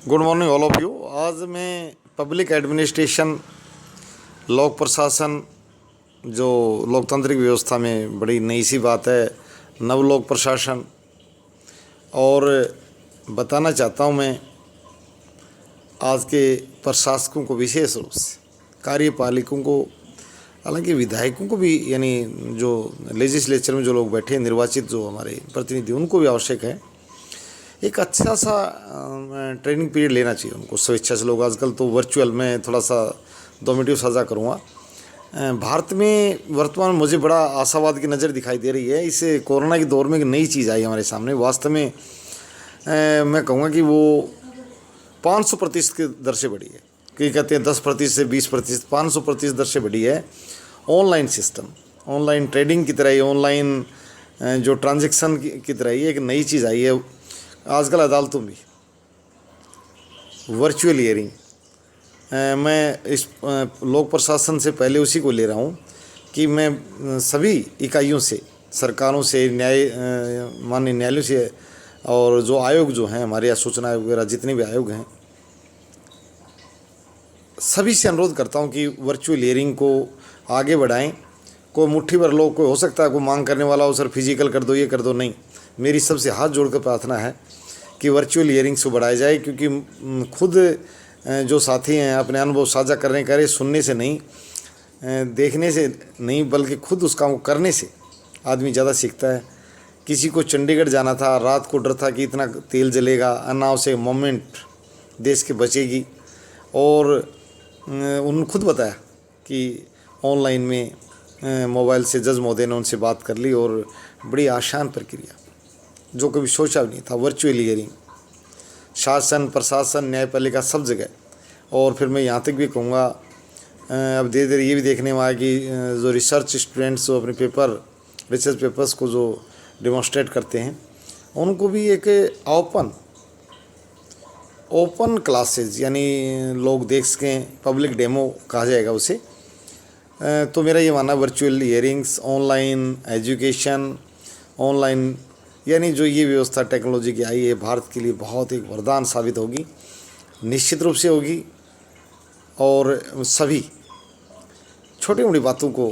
Good morning all of you. आज मैं public administration, लोक प्रशासन, जो लोकतांत्रिक व्यवस्था में बड़ी नई सी बात है, नवलोक प्रशासन, और बताना चाहता हूँ मैं आज के प्रशासकों को, विशेष रूप से कार्यपालिकों को, हालांकि विधायकों को भी, यानी जो लेजिस्लेचर में जो लोग बैठे हैं, निर्वाचित जो हमारे प्रतिनिधि, उनको भी आवश्यक है एक अच्छा सा ट्रेनिंग पीरियड लेना चाहिए उनको स्वेच्छा से। लोग आजकल तो वर्चुअल में थोड़ा सा 2 मिनट साझा करूँगा। भारत में वर्तमान में मुझे बड़ा आशावाद की नज़र दिखाई दे रही है। इस कोरोना के दौर में एक नई चीज़ आई हमारे सामने। वास्तव में मैं कहूँगा कि वो 500% की दर से बढ़ी है। कई कहते हैं 10% से 20%, 500% दर से बढ़ी है। ऑनलाइन सिस्टम, ऑनलाइन ट्रेडिंग की तरह ही, ऑनलाइन जो ट्रांजेक्शन की तरह ही एक नई चीज़ आई है आजकल अदालतों में, वर्चुअल हियरिंग। मैं इस लोक प्रशासन से पहले उसी को ले रहा हूँ कि मैं सभी इकाइयों से, सरकारों से, माननीय न्यायालयों से, और जो आयोग जो हैं हमारे, या सूचना आयोग वगैरह जितने भी आयोग हैं, सभी से अनुरोध करता हूँ कि वर्चुअल हियरिंग को आगे बढ़ाएं। कोई मुट्ठी भर लोग, कोई हो सकता है कोई मांग करने वाला हो, सर फिजिकल कर दो, ये कर दो, नहीं। मेरी सबसे हाथ जोड़कर प्रार्थना है कि वर्चुअल हियरिंग्स को बढ़ाया जाए, क्योंकि खुद जो साथी हैं अपने अनुभव साझा करने करे, सुनने से नहीं, देखने से नहीं, बल्कि खुद उस काम को करने से आदमी ज़्यादा सीखता है। किसी को चंडीगढ़ जाना था, रात को डर था कि इतना तेल जलेगा, अनावश्यक मोमेंट देश के बचेगी, और उन्होंने खुद बताया कि ऑनलाइन में मोबाइल से जज महोदय ने उनसे बात कर ली, और बड़ी आसान प्रक्रिया, जो कभी सोचा भी नहीं था। वर्चुअल हियरिंग शासन, प्रशासन, न्यायपालिका सब जगह। और फिर मैं यहाँ तक भी कहूँगा, अब धीरे धीरे ये भी देखने में आया कि जो रिसर्च स्टूडेंट्स जो अपने रिसर्च पेपर्स को जो डेमोन्स्ट्रेट करते हैं, उनको भी एक ओपन क्लासेज, यानी लोग देख सकें, पब्लिक डेमो कहा जाएगा उसे। तो मेरा ये मानना, virtual hearings, online education, online, यानी जो ये व्यवस्था टेक्नोलॉजी की आई है, भारत के लिए बहुत एक वरदान साबित होगी, निश्चित रूप से होगी। और सभी छोटी मोटी बातों को,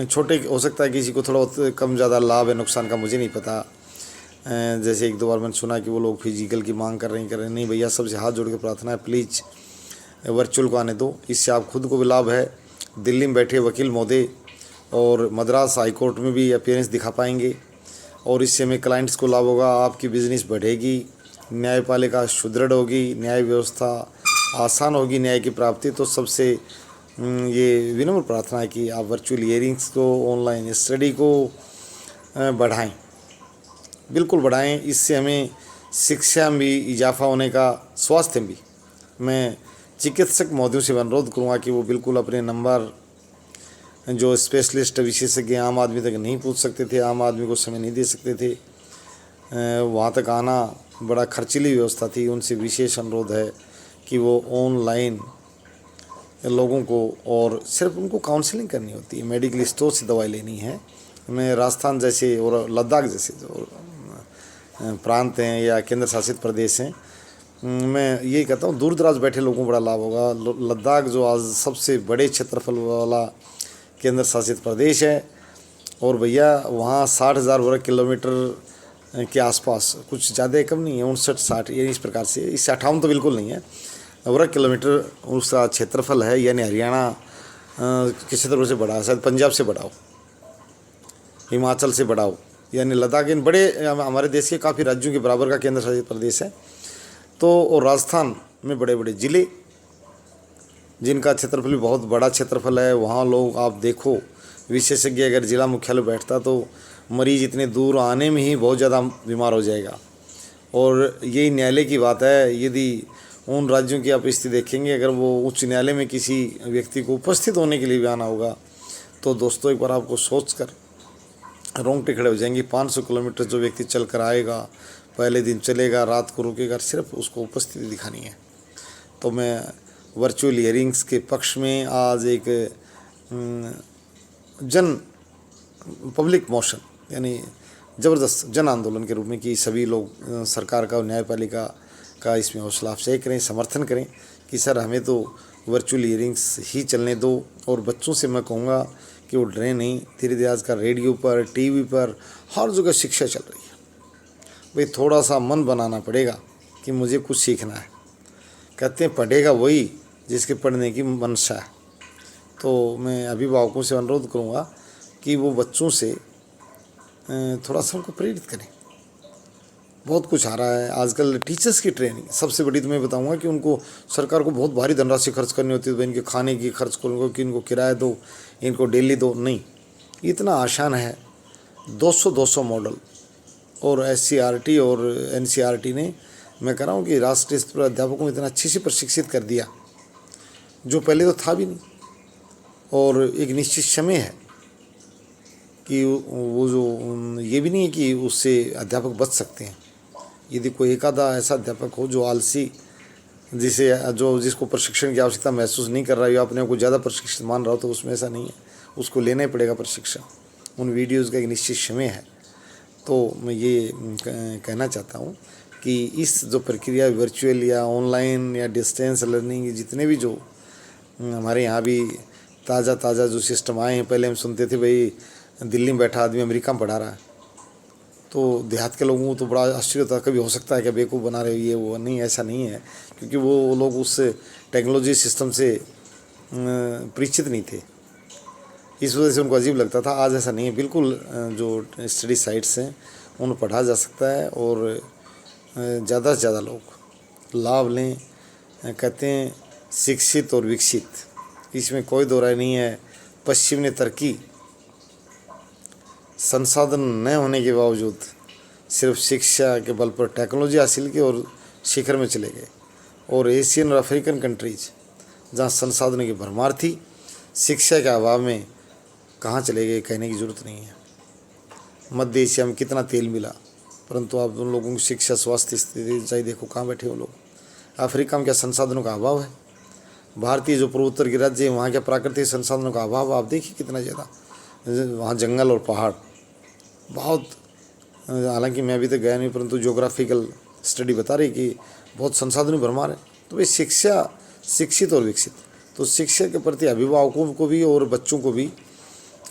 छोटे हो सकता है किसी को थोड़ा बहुत कम ज़्यादा लाभ है, नुकसान का मुझे नहीं पता। जैसे 1-2 बार मैंने सुना कि वो लोग फिजिकल की मांग कर रहे हैं, नहीं भैया, सबसे हाथ जोड़ के प्रार्थना है, प्लीज़ वर्चुअल को आने दो। इससे आप खुद को भी लाभ है, दिल्ली में बैठे वकील महोदय और मद्रास हाई कोर्ट में भी अपीयरेंस दिखा पाएंगे, और इससे हमें क्लाइंट्स को लाभ होगा, आपकी बिजनेस बढ़ेगी, न्यायपालिका सुदृढ़ होगी, न्याय व्यवस्था आसान होगी, न्याय की प्राप्ति। तो सबसे ये विनम्र प्रार्थना है कि आप वर्चुअल हियरिंग्स को, ऑनलाइन स्टडी को बढ़ाएं, बिल्कुल बढ़ाएं। इससे हमें शिक्षा में भी इजाफा होने का, स्वास्थ्य में भी। मैं चिकित्सक महोदयों से अनुरोध करूँगा कि वो बिल्कुल अपने नंबर, जो स्पेशलिस्ट विशेषज्ञ आम आदमी तक नहीं पूछ सकते थे, आम आदमी को समय नहीं दे सकते थे, वहाँ तक आना बड़ा खर्चीली व्यवस्था थी, उनसे विशेष अनुरोध है कि वो ऑनलाइन लोगों को, और सिर्फ उनको काउंसलिंग करनी होती है, मेडिकल स्टोर से दवाई लेनी है। मैं राजस्थान जैसे और लद्दाख जैसे जो प्रांत हैं या केंद्र शासित प्रदेश हैं, मैं ये कहता हूँ दूर दराज बैठे लोगों को बड़ा लाभ होगा। लद्दाख जो आज सबसे बड़े क्षेत्रफल वाला केंद्र शासित प्रदेश है, और भैया वहाँ 60,000 वर्ग किलोमीटर के आसपास, कुछ ज़्यादा कम नहीं है, 59-60, ये इस प्रकार से, इससे 58 तो बिल्कुल नहीं है वर्ग किलोमीटर उसका क्षेत्रफल है। यानी हरियाणा के क्षेत्रफल से बड़ा, शायद पंजाब से बड़ा हो, हिमाचल से बड़ा हो, यानी लद्दाख इन बड़े हमारे देश के काफ़ी राज्यों के बराबर का केंद्र शासित प्रदेश है। तो और राजस्थान में बड़े बड़े ज़िले, जिनका क्षेत्रफल भी बहुत बड़ा क्षेत्रफल है, वहाँ लोग आप देखो, विशेषज्ञ अगर जिला मुख्यालय बैठता तो मरीज इतने दूर आने में ही बहुत ज़्यादा बीमार हो जाएगा। और यही न्यायालय की बात है, यदि उन राज्यों की आप स्थिति देखेंगे, अगर वो उच्च न्यायालय में किसी व्यक्ति को उपस्थित होने के लिए भी आना होगा, तो दोस्तों एक बार आपको सोच कर रोंगटे खड़े हो जाएंगे। 500 किलोमीटर जो व्यक्ति चल कर आएगा, पहले दिन चलेगा, रात को रुकेगा, सिर्फ उसको उपस्थिति दिखानी है। तो मैं वर्चुअल हियरिंग्स के पक्ष में आज एक पब्लिक मोशन, यानी ज़बरदस्त जन आंदोलन के रूप में, कि सभी लोग सरकार का और न्यायपालिका का इसमें हौसला अफजाई करें, समर्थन करें कि सर हमें तो वर्चुअल हियरिंग्स ही चलने दो। और बच्चों से मैं कहूँगा कि वो डरें नहीं। धीरे धीरे आजकल रेडियो पर, टीवी पर हर जगह शिक्षा चल रही है। भाई थोड़ा सा मन बनाना पड़ेगा कि मुझे कुछ सीखना है। कहते हैं पढ़ेगा वही जिसके पढ़ने की मंशा है। तो मैं अभिभावकों से अनुरोध करूँगा कि वो बच्चों से थोड़ा सा उनको प्रेरित करें। बहुत कुछ आ रहा है आजकल। टीचर्स की ट्रेनिंग सबसे बड़ी, तो मैं बताऊंगा कि उनको सरकार को बहुत भारी धनराशि खर्च करनी होती है। तो इनके खाने की खर्च करो, कि इनको किराया दो, इनको डेली दो, नहीं, इतना आसान है। 200 मॉडल और SCRT और NCRT ने, मैं कह रहा हूँ कि राष्ट्रीय स्तर पर अध्यापकों को इतना अच्छे से प्रशिक्षित कर दिया जो पहले तो था भी नहीं। और एक निश्चित समय है कि वो जो ये भी नहीं है कि उससे अध्यापक बच सकते हैं। यदि कोई एक आधा ऐसा अध्यापक हो जो आलसी, जिसको प्रशिक्षण की आवश्यकता महसूस नहीं कर रहा है या अपने आप को ज़्यादा प्रशिक्षित मान रहा हो, तो उसमें ऐसा नहीं है, उसको लेना ही पड़ेगा प्रशिक्षण। उन वीडियोज़ का एक निश्चित समय है। तो मैं ये कहना चाहता हूँ कि इस जो प्रक्रिया वर्चुअल या ऑनलाइन या डिस्टेंस लर्निंग, जितने भी जो हमारे यहाँ भी ताज़ा जो सिस्टम आए हैं। पहले हम सुनते थे भाई दिल्ली में बैठा आदमी अमेरिका में पढ़ा रहा है, तो देहात के लोगों को तो बड़ा आश्चर्य होता है, कभी हो सकता है कि बेवकूफ़ बना रहे हो ये वो। नहीं, ऐसा नहीं है, क्योंकि वो लोग उस टेक्नोलॉजी सिस्टम से परिचित नहीं थे, इस वजह से उनको अजीब लगता था। आज ऐसा नहीं है, बिल्कुल जो स्टडी साइट्स हैं उन पढ़ा जा सकता है और ज़्यादा से ज़्यादा लोग लाभ लें। कहते हैं शिक्षित और विकसित, इसमें कोई दो राय नहीं है। पश्चिम ने तरक्की, संसाधन न होने के बावजूद सिर्फ शिक्षा के बल पर टेक्नोलॉजी हासिल की और शिखर में चले गए। और एशियन और अफ्रीकन कंट्रीज जहाँ संसाधनों की भरमार थी, शिक्षा के अभाव में कहाँ चले गए कहने की ज़रूरत नहीं है। मध्य एशिया में कितना तेल मिला, परंतु आप उन लोगों की शिक्षा, स्वास्थ्य स्थिति चाहिए देखो कहाँ बैठे हो लोग। अफ्रीका में क्या संसाधनों का अभाव है? भारतीय जो पूर्वोत्तर के राज्य हैं वहाँ क्या प्राकृतिक संसाधनों का अभाव? आप देखिए कितना ज़्यादा वहाँ जंगल और पहाड़ बहुत। हालांकि मैं अभी तक गया नहीं, परंतु ज्योग्राफिकल स्टडी बता रही कि बहुत संसाधनों भरमार है। तो भाई शिक्षा, शिक्षित और विकसित, तो शिक्षा के प्रति अभिभावकों को भी और बच्चों को भी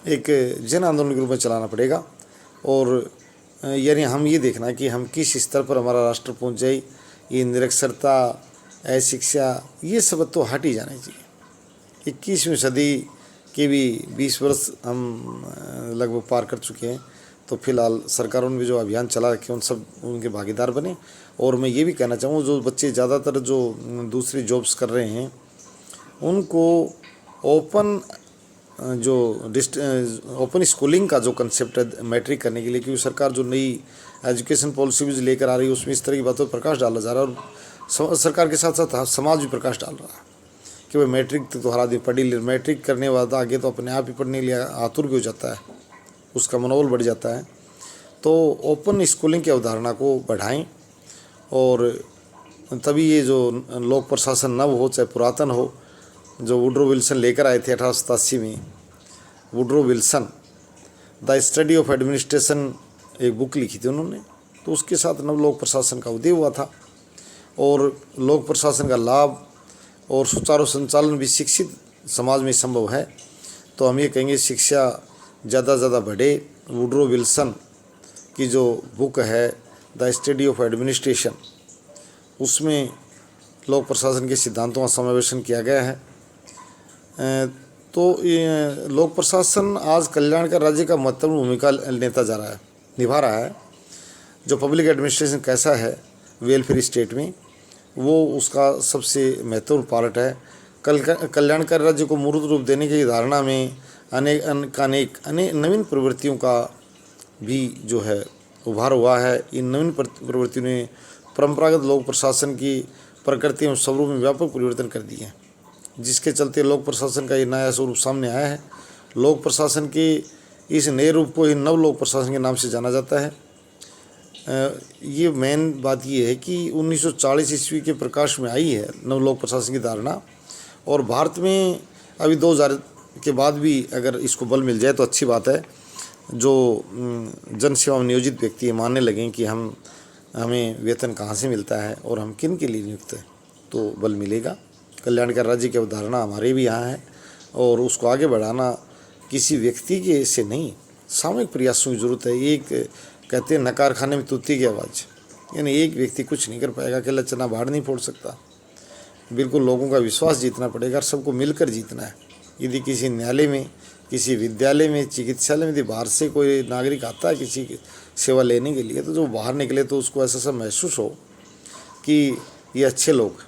एक जन आंदोलन के रूप में चलाना पड़ेगा। और यानी हम ये देखना कि हम किस स्तर पर हमारा राष्ट्र पहुँच जाए। ये निरक्षरता, अशिक्षा, ये सब तो हट ही जाना चाहिए। 21वीं सदी के भी 20 वर्ष हम लगभग पार कर चुके हैं। तो फिलहाल सरकारों ने भी जो अभियान चला रखे उन सब उनके भागीदार बने। और मैं ये भी कहना चाहूँगा जो बच्चे ज़्यादातर जो दूसरी जॉब्स कर रहे हैं उनको ओपन स्कूलिंग का जो कंसेप्ट है मैट्रिक करने के लिए, क्योंकि सरकार जो नई एजुकेशन पॉलिसी भी लेकर आ रही है उसमें इस तरह की बातों पर प्रकाश डाला जा रहा है। और सरकार के साथ साथ समाज भी प्रकाश डाल रहा है कि भाई मैट्रिक तो हर आदमी पढ़ ही ले, मैट्रिक करने वाला आगे तो अपने आप ही पढ़ने के लिए आतुर भी हो जाता है, उसका मनोबल बढ़ जाता है। तो ओपन स्कूलिंग की अवधारणा को बढ़ाएं और तभी ये जो लोक प्रशासन नव हो चाहे पुरातन हो, जो वुड्रो विल्सन लेकर आए थे 1887 में, Woodrow Wilson the study of administration एक बुक लिखी थी उन्होंने, तो उसके साथ नव लोक प्रशासन का उदय हुआ था। और लोक प्रशासन का लाभ और सुचारू संचालन भी शिक्षित समाज में संभव है। तो हम ये कहेंगे शिक्षा ज़्यादा से ज़्यादा बढ़े। वुड्रो विल्सन की जो बुक है द स्टडी ऑफ एडमिनिस्ट्रेशन, उसमें लोक प्रशासन के सिद्धांतों का समावेशन किया गया है। तो ये लोक प्रशासन आज कल्याणकारी राज्य का महत्वपूर्ण भूमिका निभा रहा है। जो पब्लिक एडमिनिस्ट्रेशन कैसा है वेलफेयर स्टेट में, वो उसका सबसे महत्वपूर्ण पार्ट है। कल्याणकारी राज्य को मूर्त रूप देने की धारणा में अनेक नवीन प्रवृत्तियों का भी जो है उभार हुआ है। इन नवीन प्रवृत्तियों ने परंपरागत लोक प्रशासन की प्रकृति एवं स्वरूप में व्यापक परिवर्तन कर दिए हैं, जिसके चलते लोक प्रशासन का ये नया स्वरूप सामने आया है। लोक प्रशासन के इस नए रूप को ही नव लोक प्रशासन के नाम से जाना जाता है। ये मेन बात ये है कि 1940 ईस्वी के प्रकाश में आई है नव लोक प्रशासन की धारणा। और भारत में अभी 2000 के बाद भी अगर इसको बल मिल जाए तो अच्छी बात है। जो जन सेवा में नियोजित व्यक्ति मानने लगें कि हम हमें वेतन कहाँ से मिलता है और हम किन के लिए नियुक्त हैं, तो बल मिलेगा। कल्याणकारी राज्य की अवधारणा हमारे भी यहाँ है और उसको आगे बढ़ाना किसी व्यक्ति के से नहीं, सामूहिक प्रयासों की जरूरत है। एक कहते हैं नकार खाने में तूती की आवाज़, यानी एक व्यक्ति कुछ नहीं कर पाएगा, अकेला चना बाहर नहीं फोड़ सकता। बिल्कुल लोगों का विश्वास जीतना पड़ेगा और सबको मिलकर जीतना है। यदि किसी न्यायालय में, किसी विद्यालय में, चिकित्सालय में यदि बाहर से कोई नागरिक आता है किसी की सेवा लेने के लिए, तो जो बाहर निकले तो उसको ऐसा सब महसूस हो कि ये अच्छे लोग,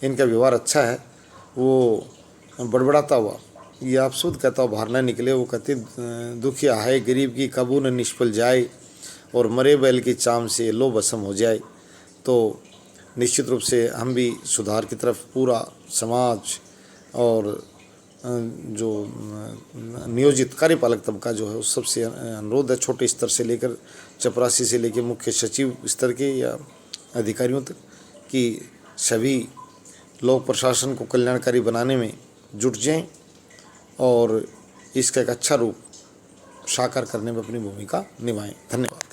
इनका व्यवहार अच्छा है, वो बड़बड़ाता हुआ ये आप शुद्ध कहता हो बाहर न निकले। वो कहते दुखिया है गरीब की कबू न निष्फल जाए और मरे बैल की चाम से लो भस्म हो जाए। तो निश्चित रूप से हम भी सुधार की तरफ पूरा समाज और जो नियोजित कार्यपालक तबका जो है उस सबसे अनुरोध है, छोटे स्तर से लेकर चपरासी से लेकर मुख्य सचिव स्तर के या अधिकारियों तक, कि सभी लोक प्रशासन को कल्याणकारी बनाने में जुट जाएं और इसका एक अच्छा रूप साकार करने में अपनी भूमिका निभाएं। धन्यवाद।